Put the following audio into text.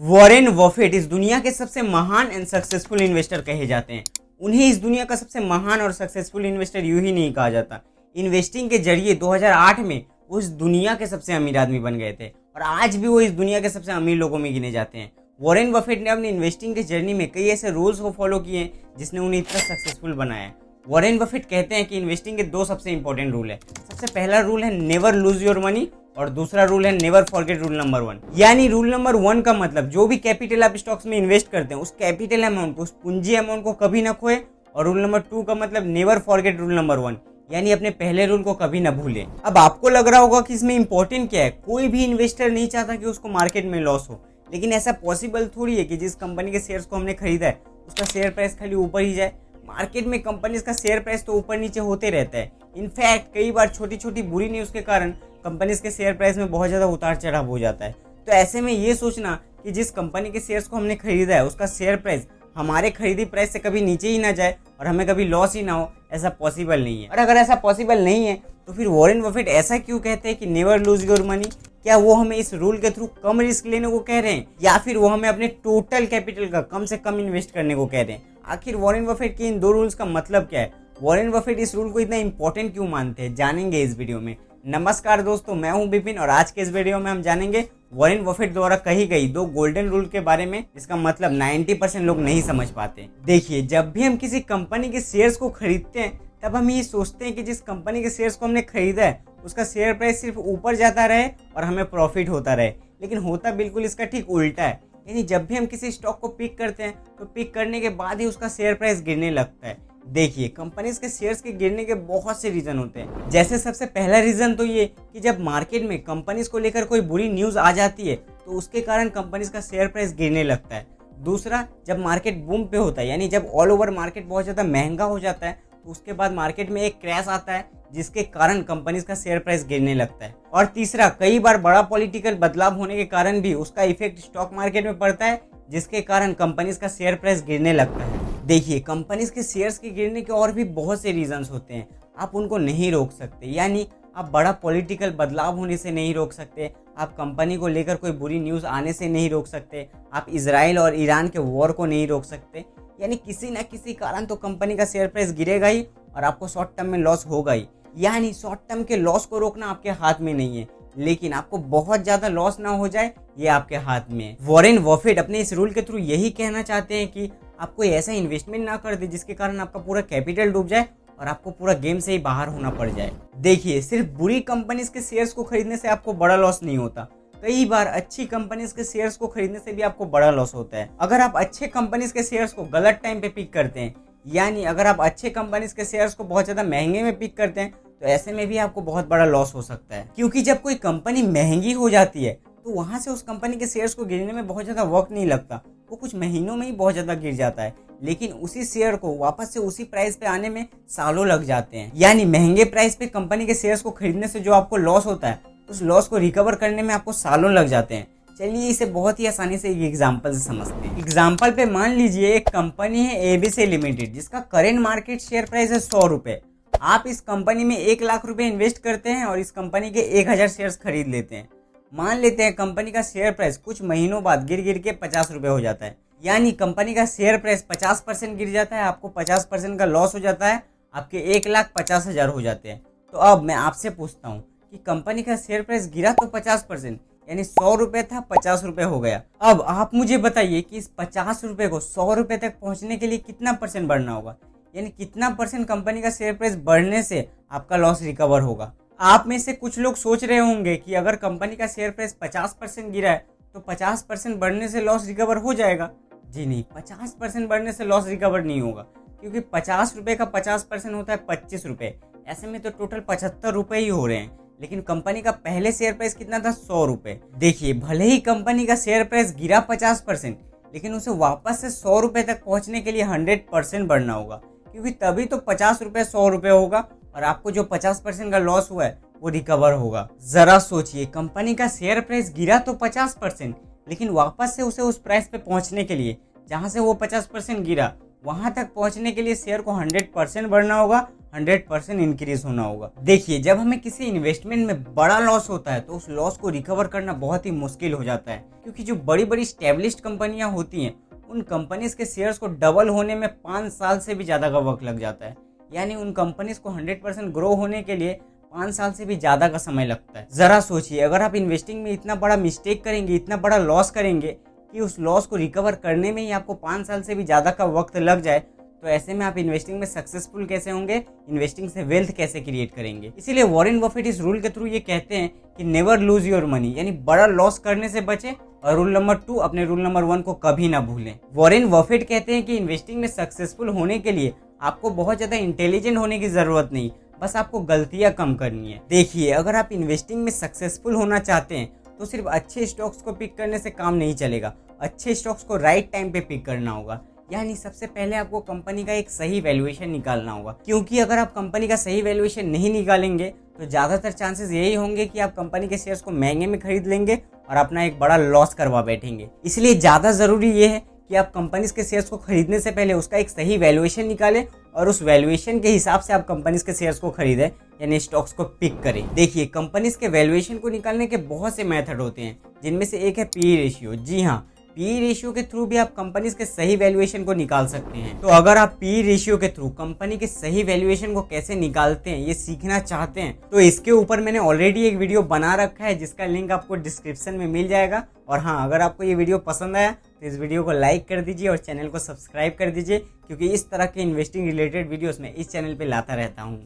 Warren Buffett इस दुनिया के सबसे महान एंड सक्सेसफुल इन्वेस्टर कहे जाते हैं। उन्हें इस दुनिया का सबसे महान और सक्सेसफुल इन्वेस्टर यूं ही नहीं कहा जाता। इन्वेस्टिंग के जरिए 2008 में वो इस दुनिया के सबसे अमीर आदमी बन गए थे और आज भी वो इस दुनिया के सबसे अमीर लोगों में गिने जाते हैं। वॉरेन बफेट ने अपनी इन्वेस्टिंग के जर्नी में कई ऐसे रूल्स को फॉलो किए हैं जिसने उन्हें इतना सक्सेसफुल बनाया है। वॉरेन बफेट कहते हैं कि इन्वेस्टिंग के दो सबसे इंपॉर्टेंट रूल है। सबसे पहला रूल है नेवर लूज योर मनी और दूसरा रूल है नेवर फॉरगेट रूल नंबर 1। यानी रूल नंबर 1 का मतलब जो भी कैपिटल आप स्टॉक्स में इन्वेस्ट करते हैं उस कैपिटल अमाउंट को, उस पूंजी अमाउंट को कभी ना खोए। और रूल नंबर 2 का मतलब नेवर फॉरगेट रूल नंबर 1, यानी अपने पहले रूल को कभी ना भूलें। अब आपको लग रहा होगा कि इसमें इंपॉर्टेंट क्या है। कोई भी इन्वेस्टर नहीं चाहता कि उसको मार्केट में लॉस हो, लेकिन ऐसा पॉसिबल थोड़ी है कि जिस कंपनी के शेयर्स को हमने खरीदा है उसका शेयर प्राइस खाली ऊपर ही जाए। मार्केट में कंपनीज का शेयर प्राइस तो ऊपर नीचे होते रहता है। इनफैक्ट कई बार छोटी छोटी बुरी न्यूज़ के कारण कंपनीज के शेयर प्राइस में बहुत ज़्यादा उतार चढ़ाव हो जाता है। तो ऐसे में ये सोचना कि जिस कंपनी के शेयर्स को हमने खरीदा है उसका शेयर प्राइस हमारे खरीदी प्राइस से कभी नीचे ही ना जाए और हमें कभी लॉस ही ना हो, ऐसा पॉसिबल नहीं है। और अगर ऐसा पॉसिबल नहीं है तो फिर वॉरेन बफेट ऐसा क्यों कहते हैं कि नेवर लूज योर मनी? क्या वो हमें इस रूल के थ्रू कम रिस्क लेने को कह रहे हैं या फिर वो हमें अपने टोटल कैपिटल का कम से कम इन्वेस्ट करने को कह रहे हैं? आखिर वॉरेन बफेट के इन दो रूल्स का मतलब क्या है? वॉरेन बफेट इस रूल को इतना इंपॉर्टेंट क्यों मानते हैं, जानेंगे इस वीडियो में। नमस्कार दोस्तों, मैं हूं विपिन और आज के इस वीडियो में हम जानेंगे वॉरेन बफेट द्वारा कही गई दो गोल्डन रूल के बारे में, जिसका मतलब 90% लोग नहीं समझ पाते। देखिए, जब भी हम किसी कंपनी के शेयर्स को खरीदते हैं तब हम ये सोचते हैं कि जिस कंपनी के शेयर्स को हमने खरीदा है उसका शेयर प्राइस सिर्फ ऊपर जाता रहे और हमें प्रॉफिट होता रहे, लेकिन होता बिल्कुल इसका ठीक उल्टा है। यानी जब भी हम किसी स्टॉक को पिक करते हैं तो पिक करने के बाद ही उसका शेयर प्राइस गिरने लगता है। देखिए, कंपनीज के शेयर्स के गिरने के बहुत से रीजन होते हैं। जैसे सबसे पहला रीजन तो ये कि जब मार्केट में कंपनीज को लेकर कोई बुरी न्यूज़ आ जाती है तो उसके कारण कंपनीज का शेयर प्राइस गिरने लगता है। दूसरा, जब मार्केट बूम पे होता है, यानी जब ऑल ओवर मार्केट बहुत ज़्यादा महंगा हो जाता है तो उसके बाद मार्केट में एक क्रैश आता है जिसके कारण कंपनीज का शेयर प्राइस गिरने लगता है। और तीसरा, कई बार बड़ा पॉलिटिकल बदलाव होने के कारण भी उसका इफेक्ट स्टॉक मार्केट में पड़ता है जिसके कारण कंपनीज का शेयर प्राइस गिरने लगता है। देखिए, कंपनीज के शेयर्स के गिरने के और भी बहुत से रीजंस होते हैं, आप उनको नहीं रोक सकते। यानी आप बड़ा पॉलिटिकल बदलाव होने से नहीं रोक सकते, आप कंपनी को लेकर कोई बुरी न्यूज़ आने से नहीं रोक सकते, आप इजराइल और ईरान के वॉर को नहीं रोक सकते। यानी किसी न किसी कारण तो कंपनी का शेयर प्राइस गिरेगा ही और आपको शॉर्ट टर्म में लॉस होगा ही। यानी शॉर्ट टर्म के लॉस को रोकना आपके हाथ में नहीं है, लेकिन आपको बहुत ज़्यादा लॉस ना हो जाए ये आपके हाथ में है। वॉरेन बफेट अपने इस रूल के थ्रू यही कहना चाहते हैं कि आप कोई ऐसा इन्वेस्टमेंट ना कर दे जिसके कारण आपका पूरा कैपिटल डूब जाए और आपको पूरा गेम से ही बाहर होना पड़ जाए। देखिए, सिर्फ बुरी कंपनीज के शेयर्स को खरीदने से आपको बड़ा लॉस नहीं होता, कई बार अच्छी कंपनीज के शेयर्स को खरीदने से भी आपको बड़ा लॉस होता है। अगर आप अच्छे कंपनीज के शेयर्स को गलत टाइम पे पिक करते हैं, यानी अगर आप अच्छे कंपनीज के शेयर्स को बहुत ज़्यादा महंगे में पिक करते हैं तो ऐसे में भी आपको बहुत बड़ा लॉस हो सकता है। क्योंकि जब कोई कंपनी महंगी हो जाती है तो वहाँ से उस कंपनी के शेयर्स को गिरने में बहुत ज़्यादा वक्त नहीं लगता, वो कुछ महीनों में ही बहुत ज़्यादा गिर जाता है। लेकिन उसी शेयर को वापस से उसी प्राइस पे आने में सालों लग जाते हैं। यानी महंगे प्राइस पे कंपनी के शेयर्स को खरीदने से जो आपको लॉस होता है उस लॉस को रिकवर करने में आपको सालों लग जाते हैं। चलिए इसे बहुत ही आसानी से एक एग्जाम्पल से समझते हैं। एग्जाम्पल पे मान लीजिए एक कंपनी है एबीसी लिमिटेड जिसका करेंट मार्केट शेयर प्राइस है 100 रुपये। आप इस कंपनी में 1 लाख रुपए इन्वेस्ट करते हैं और इस कंपनी के 1000 शेयर्स खरीद लेते हैं। मान लेते हैं कंपनी का शेयर प्राइस कुछ महीनों बाद गिर गिर के 50 रुपये हो जाता है। यानी कंपनी का शेयर प्राइस 50% गिर जाता है, आपको 50% का लॉस हो जाता है, आपके 1,50,000 हो जाते हैं। तो अब मैं आपसे पूछता हूँ कि कंपनी का शेयर प्राइस गिरा तो 50%, यानी 100 रुपये था 50 रुपये हो गया। अब आप मुझे बताइए कि इस 50 रुपये को 100 रुपये तक पहुँचने के लिए कितना परसेंट बढ़ना होगा, यानी कितना परसेंट कंपनी का शेयर प्राइस बढ़ने से आपका लॉस रिकवर होगा। आप में से कुछ लोग सोच रहे होंगे कि अगर कंपनी का शेयर प्राइस 50% गिरा है तो 50% बढ़ने से लॉस रिकवर हो जाएगा। जी नहीं, 50% बढ़ने से लॉस रिकवर नहीं होगा, क्योंकि 50 रुपये का 50% होता है 25 रुपये। ऐसे में तो टोटल 75 रुपये ही हो रहे हैं। लेकिन कंपनी का पहले शेयर प्राइस कितना था? 100 रुपये। देखिए, भले ही कंपनी का शेयर प्राइस गिरा 50%, लेकिन उसे वापस से 100 रुपये तक पहुँचने के लिए 100% बढ़ना होगा, क्योंकि तभी तो 50 रुपये 100 रुपये होगा और आपको जो 50% का लॉस हुआ है वो रिकवर होगा। जरा सोचिए, कंपनी का शेयर प्राइस गिरा तो 50%, लेकिन वापस से उसे उस प्राइस पे पहुंचने के लिए जहां से वो 50% गिरा वहां तक पहुंचने के लिए शेयर को 100% बढ़ना होगा। 100% इंक्रीज होना होगा। देखिए, जब हमें किसी इन्वेस्टमेंट में बड़ा लॉस होता है तो उस लॉस को रिकवर करना बहुत ही मुश्किल हो जाता है, क्योंकि जो बड़ी बड़ी स्टैब्लिश्ड कंपनियां होती हैं उन कंपनीज के शेयर्स को डबल होने में 5 साल से भी ज़्यादा का वक्त लग जाता है। यानी उन कंपनीज को 100% ग्रो होने के लिए 5 साल से भी ज़्यादा का समय लगता है। ज़रा सोचिए, अगर आप इन्वेस्टिंग में इतना बड़ा मिस्टेक करेंगे, इतना बड़ा लॉस करेंगे कि उस लॉस को रिकवर करने में ही आपको 5 साल से भी ज़्यादा का वक्त लग जाए, तो ऐसे में आप इन्वेस्टिंग में सक्सेसफुल कैसे होंगे, इन्वेस्टिंग से वेल्थ कैसे क्रिएट करेंगे। इसीलिए वॉरेन बफेट इस रूल के थ्रू ये कहते हैं कि नेवर लूज योर मनी, यानी बड़ा लॉस करने से बचे। और रूल नंबर 2, अपने रूल नंबर 1 को कभी ना भूलें। वॉरेन बफेट कहते हैं कि इन्वेस्टिंग में सक्सेसफुल होने के लिए आपको बहुत ज़्यादा इंटेलिजेंट होने की ज़रूरत नहीं, बस आपको गलतियां कम करनी है। देखिए, अगर आप इन्वेस्टिंग में सक्सेसफुल होना चाहते हैं तो सिर्फ अच्छे स्टॉक्स को पिक करने से काम नहीं चलेगा, अच्छे स्टॉक्स को राइट टाइम पे पिक करना होगा। यानी सबसे पहले आपको कंपनी का एक सही वैल्यूएशन निकालना होगा, क्योंकि अगर आप कंपनी का सही वैल्यूएशन नहीं निकालेंगे तो ज़्यादातर चांसेस यही होंगे कि आप कंपनी के शेयर्स को महंगे में खरीद लेंगे और अपना एक बड़ा लॉस करवा बैठेंगे। इसलिए ज़्यादा ज़रूरी ये है कि आप कंपनीज के शेयर्स को खरीदने से पहले उसका एक सही वैल्यूएशन निकालें और उस वैल्यूएशन के हिसाब से आप कंपनीज के शेयर्स को खरीदें, यानी स्टॉक्स को पिक करें। देखिए, कंपनीज के वैल्यूएशन को निकालने के बहुत से मेथड होते हैं, जिनमें से एक है पी रेशियो। जी हाँ, पी रेशियो के थ्रू भी आप कंपनीज के सही वैल्यूएशन को निकाल सकते हैं। तो अगर आप पी रेशियो के थ्रू कंपनी के सही वैल्यूएशन को कैसे निकालते हैं ये सीखना चाहते हैं, तो इसके ऊपर मैंने ऑलरेडी एक वीडियो बना रखा है, जिसका लिंक आपको डिस्क्रिप्शन में मिल जाएगा। और हाँ, अगर आपको ये वीडियो पसंद आया तो इस वीडियो को लाइक कर दीजिए और चैनल को सब्सक्राइब कर दीजिए, क्योंकि इस तरह के इन्वेस्टिंग रिलेटेड वीडियोस मैं इस चैनल पे लाता रहता हूँ।